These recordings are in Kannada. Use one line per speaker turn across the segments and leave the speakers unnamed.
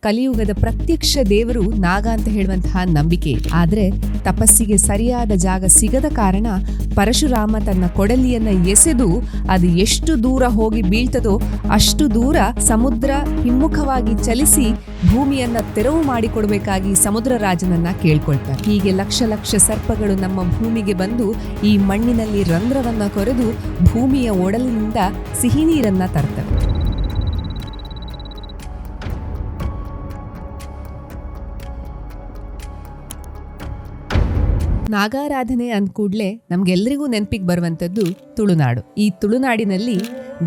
ಕಲಿಯುಗದ ಪ್ರತ್ಯಕ್ಷ ದೇವರು ನಾಗ ಅಂತ ಹೇಳುವಂತಹ ನಂಬಿಕೆ. ಆದ್ರೆ ತಪಸ್ಸಿಗೆ ಸರಿಯಾದ ಜಾಗ ಸಿಗದ ಕಾರಣ ಪರಶುರಾಮ ತನ್ನ ಕೊಡಲಿಯನ್ನ ಎಸೆದು ಅದು ಎಷ್ಟು ದೂರ ಹೋಗಿ ಬೀಳ್ತದೋ ಅಷ್ಟು ದೂರ ಸಮುದ್ರ ಹಿಮ್ಮುಖವಾಗಿ ಚಲಿಸಿ ಭೂಮಿಯನ್ನ ತೆರವು ಮಾಡಿಕೊಡ್ಬೇಕಾಗಿ ಸಮುದ್ರ ರಾಜನನ್ನ ಕೇಳ್ಕೊಳ್ತಾರೆ. ಹೀಗೆ ಲಕ್ಷ ಲಕ್ಷ ಸರ್ಪಗಳು ನಮ್ಮ ಭೂಮಿಗೆ ಬಂದು ಈ ಮಣ್ಣಿನಲ್ಲಿ ರಂಧ್ರವನ್ನ ಕೊರೆದು ಭೂಮಿಯ ಒಡಲಿನಿಂದ ಸಿಹಿ ನೀರನ್ನ ತರ್ತವೆ. ನಾಗಾರಾಧನೆ ಅಂದ ಕೂಡ್ಲೆ ನಮ್ಗೆಲ್ರಿಗೂ ನೆನಪಿಗೆ ಬರುವಂಥದ್ದು ತುಳುನಾಡು. ಈ ತುಳುನಾಡಿನಲ್ಲಿ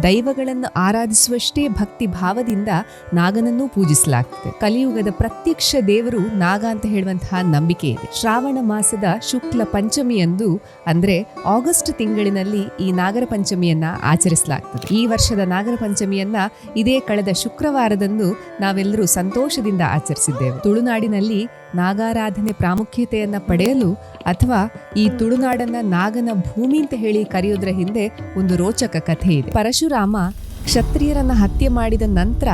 ದೈವಗಳನ್ನು ಆರಾಧಿಸುವಷ್ಟೇ ಭಕ್ತಿ ಭಾವದಿಂದ ನಾಗನನ್ನೂ ಪೂಜಿಸಲಾಗ್ತದೆ. ಕಲಿಯುಗದ ಪ್ರತ್ಯಕ್ಷ ದೇವರು ನಾಗ ಅಂತ ಹೇಳುವಂತಹ ನಂಬಿಕೆ ಇದೆ. ಶ್ರಾವಣ ಮಾಸದ ಶುಕ್ಲ ಪಂಚಮಿಯಂದು ಅಂದ್ರೆ ಆಗಸ್ಟ್ ತಿಂಗಳಿನಲ್ಲಿ ಈ ನಾಗರ ಪಂಚಮಿಯನ್ನ ಆಚರಿಸಲಾಗ್ತದೆ. ಈ ವರ್ಷದ ನಾಗರ ಪಂಚಮಿಯನ್ನ ಇದೇ ಕಳೆದ ಶುಕ್ರವಾರದಂದು ನಾವೆಲ್ಲರೂ ಸಂತೋಷದಿಂದ ಆಚರಿಸಿದ್ದೇವೆ. ತುಳುನಾಡಿನಲ್ಲಿ ನಾಗಾರಾಧನೆ ಪ್ರಾಮುಖ್ಯತೆಯನ್ನ ಪಡೆಯಲು ಅಥವಾ ಈ ತುಳುನಾಡನ್ನ ನಾಗನ ಭೂಮಿ ಅಂತ ಹೇಳಿ ಕರೆಯೋದ್ರ ಹಿಂದೆ ಒಂದು ರೋಚಕ ಕಥೆ ಇದೆ. ಪರಶುರಾಮ ಕ್ಷತ್ರಿಯರನ್ನ ಹತ್ಯೆ ಮಾಡಿದ ನಂತರ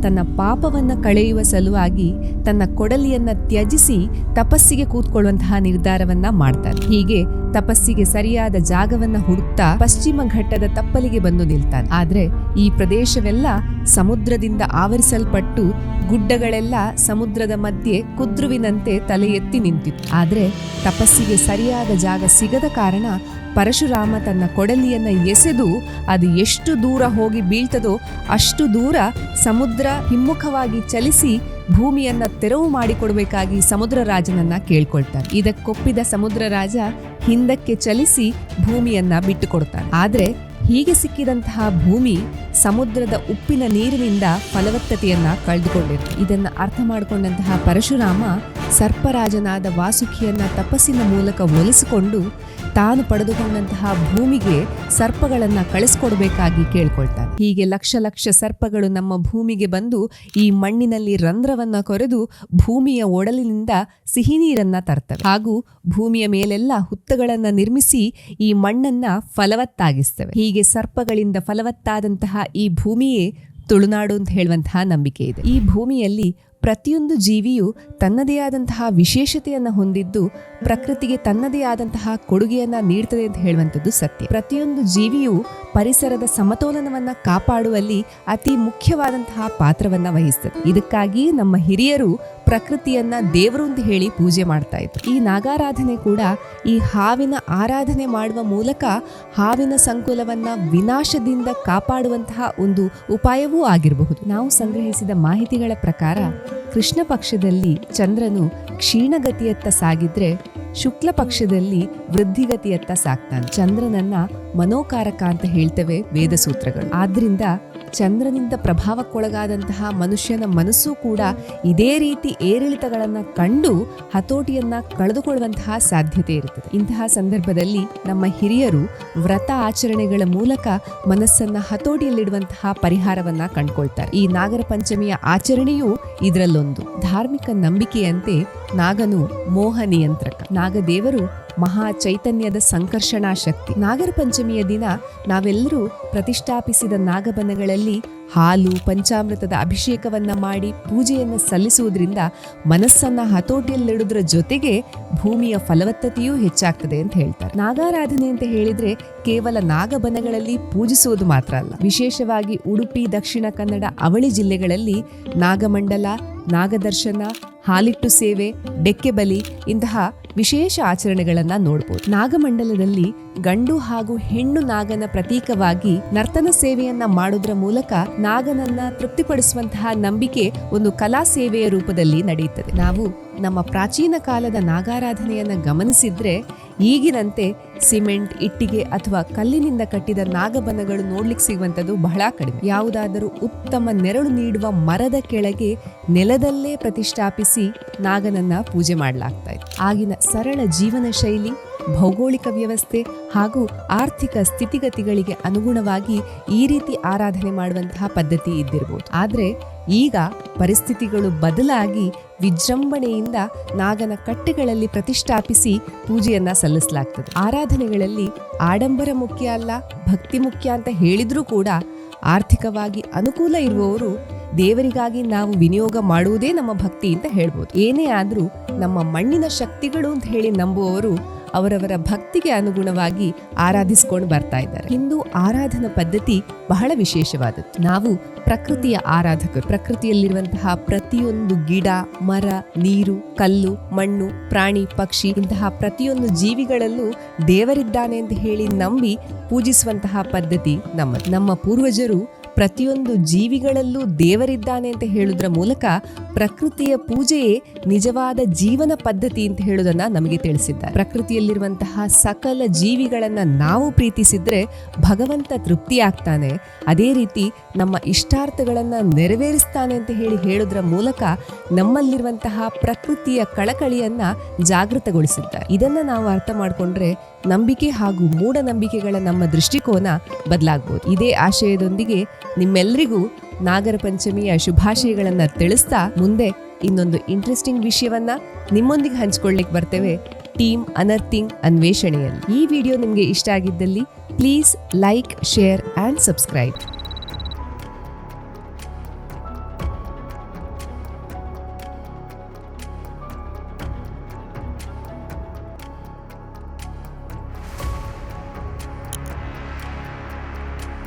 ತನ್ನ ಪಾಪವನ್ನ ಕಳೆಯುವ ಸಲುವಾಗಿ ತನ್ನ ಕೊಡಲಿಯನ್ನ ತ್ಯಜಿಸಿ ತಪಸ್ಸಿಗೆ ಕೂತ್ಕೊಳ್ಳುವಂತಹ ನಿರ್ಧಾರವನ್ನ ಮಾಡ್ತಾನೆ. ಹೀಗೆ ತಪಸ್ಸಿಗೆ ಸರಿಯಾದ ಜಾಗವನ್ನ ಹುಡುಕ್ತಾ ಪಶ್ಚಿಮ ಘಟ್ಟದ ತಪ್ಪಲಿಗೆ ಬಂದು ನಿಲ್ತಾನೆ. ಆದ್ರೆ ಈ ಪ್ರದೇಶವೆಲ್ಲ ಸಮುದ್ರದಿಂದ ಆವರಿಸಲ್ಪಟ್ಟು ಗುಡ್ಡಗಳೆಲ್ಲ ಸಮುದ್ರದ ಮಧ್ಯೆ ಕುದ್ರುವಿನಂತೆ ತಲೆ ಎತ್ತಿ ನಿಂತಿತ್ತು. ಆದ್ರೆ ತಪಸ್ಸಿಗೆ ಸರಿಯಾದ ಜಾಗ ಸಿಗದ ಕಾರಣ ಪರಶುರಾಮ ತನ್ನ ಕೊಡಲಿಯನ್ನ ಎಸೆದು ಅದು ಎಷ್ಟು ದೂರ ಹೋಗಿ ಬೀಳ್ತದೋ ಅಷ್ಟು ದೂರ ಸಮುದ್ರ ಹಿಮ್ಮುಖವಾಗಿ ಚಲಿಸಿ ಭೂಮಿಯನ್ನ ತೆರವು ಮಾಡಿಕೊಡ್ಬೇಕಾಗಿ ಸಮುದ್ರ ರಾಜನನ್ನ ಕೇಳ್ಕೊಳ್ತಾನೆ. ಇದಕ್ಕೊಪ್ಪಿದ ಸಮುದ್ರ ರಾಜ ಹಿಂದಕ್ಕೆ ಚಲಿಸಿ ಭೂಮಿಯನ್ನ ಬಿಟ್ಟು ಕೊಡ್ತಾನೆ. ಆದ್ರೆ ಹೀಗೆ ಸಿಕ್ಕಿದಂತಹ ಭೂಮಿ ಸಮುದ್ರದ ಉಪ್ಪಿನ ನೀರಿನಿಂದ ಫಲವತ್ತತೆಯನ್ನ ಕಳೆದುಕೊಂಡಿರುತ್ತೆ. ಇದನ್ನ ಅರ್ಥ ಮಾಡಿಕೊಂಡಂತಹ ಪರಶುರಾಮ ಸರ್ಪರಾಜನಾದ ವಾಸುಕಿಯನ್ನ ತಪಸ್ಸಿನ ಮೂಲಕ ಒಲಿಸಿಕೊಂಡು ತಾನು ಪಡೆದುಕೊಂಡಂತಹ ಭೂಮಿಗೆ ಸರ್ಪಗಳನ್ನ ಕಳಿಸ್ಕೊಡ್ಬೇಕಾಗಿ ಕೇಳ್ಕೊಳ್ತಾನೆ. ಹೀಗೆ ಲಕ್ಷ ಲಕ್ಷ ಸರ್ಪಗಳು ನಮ್ಮ ಭೂಮಿಗೆ ಬಂದು ಈ ಮಣ್ಣಿನಲ್ಲಿ ರಂಧ್ರವನ್ನ ಕೊರೆದು ಭೂಮಿಯ ಒಡಲಿನಿಂದ ಸಿಹಿ ನೀರನ್ನ ತರ್ತವೆ ಹಾಗೂ ಭೂಮಿಯ ಮೇಲೆಲ್ಲ ಹುತ್ತಗಳನ್ನ ನಿರ್ಮಿಸಿ ಈ ಮಣ್ಣನ್ನ ಫಲವತ್ತಾಗಿಸ್ತವೆ. ಹೀಗೆ ಸರ್ಪಗಳಿಂದ ಫಲವತ್ತಾದಂತಹ ಈ ಭೂಮಿಯೇ ತುಳುನಾಡು ಅಂತ ಹೇಳುವಂತಹ ನಂಬಿಕೆ ಇದೆ. ಈ ಭೂಮಿಯಲ್ಲಿ ಪ್ರತಿಯೊಂದು ಜೀವಿಯು ತನ್ನದೇ ಆದಂತಹ ವಿಶೇಷತೆಯನ್ನ ಹೊಂದಿದ್ದು ಪ್ರಕೃತಿಗೆ ತನ್ನದೇ ಆದಂತಹ ಕೊಡುಗೆಯನ್ನ ನೀಡ್ತದೆ ಅಂತ ಹೇಳುವಂಥದ್ದು ಸತ್ಯ. ಪ್ರತಿಯೊಂದು ಜೀವಿಯು ಪರಿಸರದ ಸಮತೋಲನವನ್ನ ಕಾಪಾಡುವಲ್ಲಿ ಅತಿ ಮುಖ್ಯವಾದಂತಹ ಪಾತ್ರವನ್ನ ವಹಿಸ್ತದೆ. ಇದಕ್ಕಾಗಿ ನಮ್ಮ ಹಿರಿಯರು ಪ್ರಕೃತಿಯನ್ನ ದೇವರು ಅಂತ ಹೇಳಿ ಪೂಜೆ ಮಾಡ್ತಾ ಇದ್ರು. ಈ ನಾಗಾರಾಧನೆ ಕೂಡ ಈ ಹಾವಿನ ಆರಾಧನೆ ಮಾಡುವ ಮೂಲಕ ಹಾವಿನ ಸಂಕುಲವನ್ನ ವಿನಾಶದಿಂದ ಕಾಪಾಡುವಂತಹ ಒಂದು ಉಪಾಯವೂ ಆಗಿರಬಹುದು. ನಾವು ಸಂಗ್ರಹಿಸಿದ ಮಾಹಿತಿಗಳ ಪ್ರಕಾರ ಕೃಷ್ಣ ಪಕ್ಷದಲ್ಲಿ ಚಂದ್ರನು ಕ್ಷೀಣಗತಿಯತ್ತ ಸಾಗಿದ್ರೆ ಶುಕ್ಲ ಪಕ್ಷದಲ್ಲಿ ವೃದ್ಧಿಗತಿಯತ್ತ ಸಾಗ್ತಾನೆ. ಚಂದ್ರನನ್ನ ಮನೋಕಾರಕ ಅಂತ ಹೇಳ್ತವೆ ವೇದ ಸೂತ್ರಗಳು. ಆದ್ರಿಂದ ಚಂದ್ರನಿಂದ ಪ್ರಭಾವಕ್ಕೊಳಗಾದಂತಹ ಮನುಷ್ಯನ ಮನಸ್ಸು ಕೂಡ ಇದೇ ರೀತಿ ಏರಿಳಿತಗಳನ್ನ ಕಂಡು ಹತೋಟಿಯನ್ನ ಕಳೆದುಕೊಳ್ಳುವಂತಹ ಸಾಧ್ಯತೆ ಇರುತ್ತದೆ. ಇಂತಹ ಸಂದರ್ಭದಲ್ಲಿ ನಮ್ಮ ಹಿರಿಯರು ವ್ರತ ಆಚರಣೆಗಳ ಮೂಲಕ ಮನಸ್ಸನ್ನ ಹತೋಟಿಯಲ್ಲಿಡುವಂತಹ ಪರಿಹಾರವನ್ನ ಕಂಡುಕೊಳ್ತಾರೆ. ಈ ನಾಗರ ಪಂಚಮಿಯ ಆಚರಣೆಯೂ ಇದರಲ್ಲೊಂದು. ಧಾರ್ಮಿಕ ನಂಬಿಕೆಯಂತೆ ನಾಗನು ಮೋಹ ನಿಯಂತ್ರಕ. ನಾಗದೇವರು ಮಹಾ ಚೈತನ್ಯದ ಸಂಕರ್ಷಣಾ ಶಕ್ತಿ. ನಾಗರ ಪಂಚಮಿಯ ದಿನ ನಾವೆಲ್ಲರೂ ಪ್ರತಿಷ್ಠಾಪಿಸಿದ ನಾಗಬನಗಳಲ್ಲಿ ಹಾಲು ಪಂಚಾಮೃತದ ಅಭಿಷೇಕವನ್ನ ಮಾಡಿ ಪೂಜೆಯನ್ನು ಸಲ್ಲಿಸುವುದರಿಂದ ಮನಸ್ಸನ್ನ ಹತೋಟಿಯಲ್ಲಿಡುವುದರ ಜೊತೆಗೆ ಭೂಮಿಯ ಫಲವತ್ತತೆಯೂ ಹೆಚ್ಚಾಗ್ತದೆ ಅಂತ ಹೇಳ್ತಾರೆ. ನಾಗಾರಾಧನೆ ಅಂತ ಹೇಳಿದ್ರೆ ಕೇವಲ ನಾಗಬನಗಳಲ್ಲಿ ಪೂಜಿಸುವುದು ಮಾತ್ರ ಅಲ್ಲ. ವಿಶೇಷವಾಗಿ ಉಡುಪಿ, ದಕ್ಷಿಣ ಕನ್ನಡ, ಅವಳಿ ಜಿಲ್ಲೆಗಳಲ್ಲಿ ನಾಗಮಂಡಲ, ನಾಗದರ್ಶನ, ಹಾಲಿಟ್ಟು ಸೇವೆ, ಡೆಕ್ಕೆ ಬಲಿ ಇಂತಹ ವಿಶೇಷ ಆಚರಣೆಗಳನ್ನ ನೋಡಬಹುದು. ನಾಗಮಂಡಲದಲ್ಲಿ ಗಂಡು ಹಾಗೂ ಹೆಣ್ಣು ನಾಗನ ಪ್ರತೀಕವಾಗಿ ನರ್ತನ ಸೇವೆಯನ್ನ ಮಾಡೋದ್ರ ಮೂಲಕ ನಾಗನನ್ನ ತೃಪ್ತಿಪಡಿಸುವಂತಹ ನಂಬಿಕೆ ಒಂದು ಕಲಾ ಸೇವೆಯ ರೂಪದಲ್ಲಿ ನಡೆಯುತ್ತದೆ. ನಾವು ನಮ್ಮ ಪ್ರಾಚೀನ ಕಾಲದ ನಾಗಾರಾಧನೆಯನ್ನ ಗಮನಿಸಿದ್ರೆ ಈಗಿನಂತೆ ಸಿಮೆಂಟ್, ಇಟ್ಟಿಗೆ ಅಥವಾ ಕಲ್ಲಿನಿಂದ ಕಟ್ಟಿದ ನಾಗಬನಗಳು ನೋಡ್ಲಿಕ್ಕೆ ಸಿಗುವಂಥದ್ದು ಬಹಳ ಕಡಿಮೆ. ಯಾವುದಾದರೂ ಉತ್ತಮ ನೆರಳು ನೀಡುವ ಮರದ ಕೆಳಗೆ ನೆಲದಲ್ಲೇ ಪ್ರತಿಷ್ಠಾಪಿಸಿ ನಾಗನನ್ನ ಪೂಜೆ ಮಾಡಲಾಗ್ತಾ ಇತ್ತು. ಆಗಿನ ಸರಳ ಜೀವನ ಶೈಲಿ, ಭೌಗೋಳಿಕ ವ್ಯವಸ್ಥೆ ಹಾಗೂ ಆರ್ಥಿಕ ಸ್ಥಿತಿಗತಿಗಳಿಗೆ ಅನುಗುಣವಾಗಿ ಈ ರೀತಿ ಆರಾಧನೆ ಮಾಡುವಂತಹ ಪದ್ಧತಿ ಇದ್ದಿರಬಹುದು. ಆದ್ರೆ ಈಗ ಪರಿಸ್ಥಿತಿಗಳು ಬದಲಾಗಿ ವಿಜೃಂಭಣೆಯಿಂದ ನಾಗನ ಕಟ್ಟೆಗಳಲ್ಲಿ ಪ್ರತಿಷ್ಠಾಪಿಸಿ ಪೂಜೆಯನ್ನ ಸಲ್ಲಿಸಲಾಗ್ತದೆ. ಆರಾಧನೆಗಳಲ್ಲಿ ಆಡಂಬರ ಮುಖ್ಯ ಅಲ್ಲ, ಭಕ್ತಿ ಮುಖ್ಯ ಅಂತ ಹೇಳಿದ್ರೂ ಕೂಡ ಆರ್ಥಿಕವಾಗಿ ಅನುಕೂಲ ಇರುವವರು ದೇವರಿಗಾಗಿ ನಾವು ವಿನಿಯೋಗ ಮಾಡುವುದೇ ನಮ್ಮ ಭಕ್ತಿ ಅಂತ ಹೇಳ್ಬೋದು. ಏನೇ ಆದ್ರೂ ನಮ್ಮ ಮಣ್ಣಿನ ಶಕ್ತಿಗಳು ಅಂತ ಹೇಳಿ ನಂಬುವವರು ಅವರವರ ಭಕ್ತಿಗೆ ಅನುಗುಣವಾಗಿ ಆರಾಧಿಸಿಕೊಂಡು ಬರ್ತಾ ಇದ್ದಾರೆ. ಹಿಂದೂ ಆರಾಧನಾ ಪದ್ಧತಿ ಬಹಳ ವಿಶೇಷವಾದದ್ದು. ನಾವು ಪ್ರಕೃತಿಯ ಆರಾಧಕರು. ಪ್ರಕೃತಿಯಲ್ಲಿರುವಂತಹ ಪ್ರತಿಯೊಂದು ಗಿಡ, ಮರ, ನೀರು, ಕಲ್ಲು, ಮಣ್ಣು, ಪ್ರಾಣಿ, ಪಕ್ಷಿ ಇಂತಹ ಪ್ರತಿಯೊಂದು ಜೀವಿಗಳಲ್ಲೂ ದೇವರಿದ್ದಾನೆ ಅಂತ ಹೇಳಿ ನಂಬಿ ಪೂಜಿಸುವಂತಹ ಪದ್ಧತಿ ನಮ್ಮ ಪೂರ್ವಜರು ಪ್ರತಿಯೊಂದು ಜೀವಿಗಳಲ್ಲೂ ದೇವರಿದ್ದಾನೆ ಅಂತ ಹೇಳುವುದರ ಮೂಲಕ ಪ್ರಕೃತಿಯ ಪೂಜೆಯೇ ನಿಜವಾದ ಜೀವನ ಪದ್ಧತಿ ಅಂತ ಹೇಳುವುದನ್ನ ನಮಗೆ ತಿಳಿಸಿದ್ದಾರೆ. ಪ್ರಕೃತಿಯಲ್ಲಿರುವಂತಹ ಸಕಲ ಜೀವಿಗಳನ್ನ ನಾವು ಪ್ರೀತಿಸಿದ್ರೆ ಭಗವಂತ ತೃಪ್ತಿಯಾಗ್ತಾನೆ. ಅದೇ ರೀತಿ ನಮ್ಮ ಇಷ್ಟಾರ್ಥಗಳನ್ನ ನೆರವೇರಿಸ್ತಾನೆ ಅಂತ ಹೇಳುವುದರ ಮೂಲಕ ನಮ್ಮಲ್ಲಿರುವಂತಹ ಪ್ರಕೃತಿಯ ಕಳಕಳಿಯನ್ನ ಜಾಗೃತಗೊಳಿಸಿದ್ದಾರೆ. ಇದನ್ನ ನಾವು ಅರ್ಥ ಮಾಡಿಕೊಂಡ್ರೆ ನಂಬಿಕೆ ಹಾಗೂ ಮೂಢನಂಬಿಕೆಗಳ ನಮ್ಮ ದೃಷ್ಟಿಕೋನ ಬದಲಾಗಬಹುದು. ಇದೇ ಆಶಯದೊಂದಿಗೆ ನಿಮ್ಮೆಲ್ಲರಿಗೂ ನಾಗರ ಪಂಚಮಿಯ ಶುಭಾಶಯಗಳನ್ನ ತಿಳಿಸ್ತಾ ಮುಂದೆ ಇನ್ನೊಂದು ಇಂಟ್ರೆಸ್ಟಿಂಗ್ ವಿಷಯವನ್ನ ನಿಮ್ಮೊಂದಿಗೆ ಹಂಚಿಕೊಳ್ಳಿಕ್ಕೆ ಬರ್ತೇವೆ ಟೀಮ್ ಅನರ್ಥಿಂಗ್ ಅನ್ವೇಷಣೆಯಲ್ಲಿ. ಈ ವಿಡಿಯೋ ನಿಮಗೆ ಇಷ್ಟ ಆಗಿದ್ದಲ್ಲಿ please like, share and subscribe.